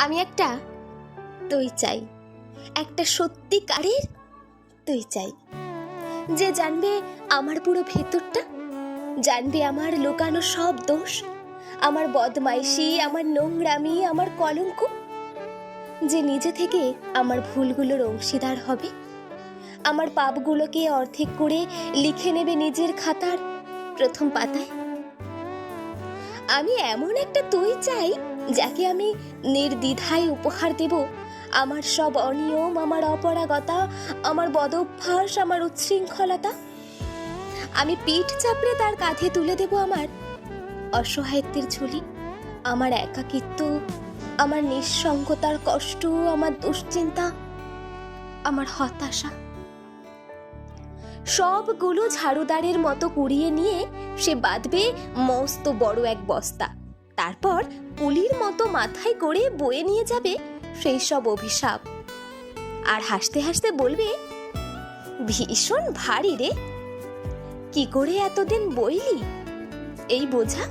আমি একটা তুই চাই, একটা সত্যিকারের তুই চাই, যে জানবে আমার পুরো ভেতরটা, জানবে আমার লুকানো সব দোষ, আমার বদমাইশি, আমার নোংরামি, আমার কলঙ্ক, যে নিজে থেকে আমার ভুলগুলোর অংশীদার হবে, আমার পাপগুলোকে অর্ধেক করে লিখে নেবে নিজের খাতার প্রথম পাতায়। আমি এমন একটা তুই চাই, যাকে আমি নির্দ্বিধায় উপহার দেব আমার সব অনিয়ম, আমার অপরাগতা, আমার বদভ্যাস, আমার উচ্ছৃঙ্খলতা। আমি পিঠ চাপড়ে তার কাঁধে তুলে দেব আমার অসহায়ত্বের ঝুলি, আমার একাকিত্ব, আমার নিঃসঙ্গতার কষ্ট, আমার দুশ্চিন্তা, আমার হতাশা। সবগুলো ঝাড়ুদারের মতো কুড়িয়ে নিয়ে সে বাঁধবে মস্ত বড় এক বস্তা, তারপর পুলির মতো মাথায় করে বয়ে নিয়ে যাবে সেই সব অভিশাপ, আর হাসতে হাসতে বলবে, ভীষণ ভারী রে, কি করে এতদিন বইলি এই বোঝা।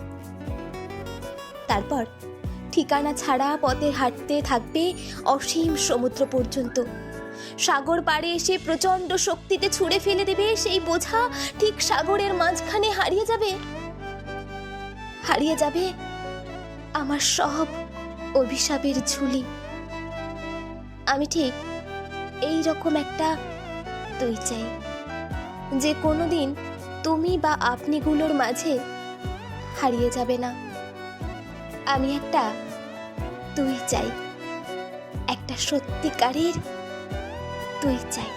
তারপর ঠিকানা ছাড়া পথে হাঁটতে থাকবে অসীম সমুদ্র পর্যন্ত। সাগর পাড়ে এসে প্রচন্ড শক্তিতে ছুঁড়ে ফেলে দেবে সেই বোঝা, ঠিক সাগরের মাঝখানে হারিয়ে যাবে আমার সব অভিশাপের ঝুলি। আমি ঠিক এই রকম একটা তুই চাই, যে কোনোদিন তুমি বা আপনিগুলোর মাঝে হারিয়ে যাবে না। আমি একটা তুই চাই, একটা সত্যিকারের তুই চাই।